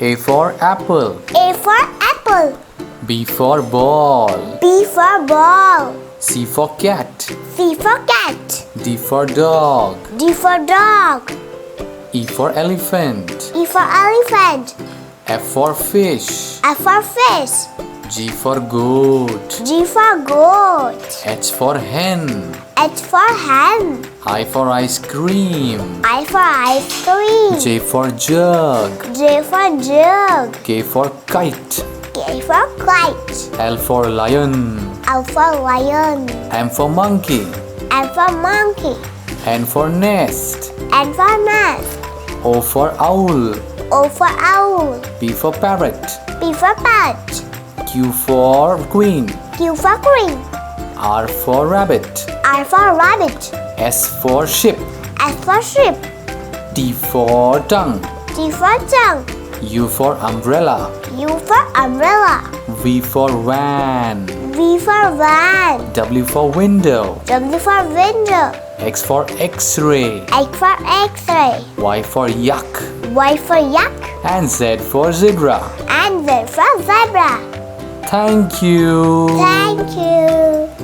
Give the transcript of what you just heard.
A for apple. A for apple. B for ball. B for ball. C for cat. C for cat. D for dog. D for dog. E for elephant. E for elephant. F for fish. F for fish. G for goat. G for goat. H for hen. H for hen. I for ice cream. I for ice cream. J for jug. J for jug. K for kite. K for kite. L for lion. L for lion. M for monkey. M for monkey. N for nest. N for nest. O for owl. O for owl. P for parrot. P for parrot. Q for queen. Q for queen. R for rabbit. R for rabbit. S for ship. S for ship. T for tongue. T for tongue. U for umbrella. U for umbrella. V for van. V for van. W for window. W for window. X for x-ray. X for x-ray. Y for yak. Y for yak. And Z for zebra. And Z for zebra. Thank you. Thank you.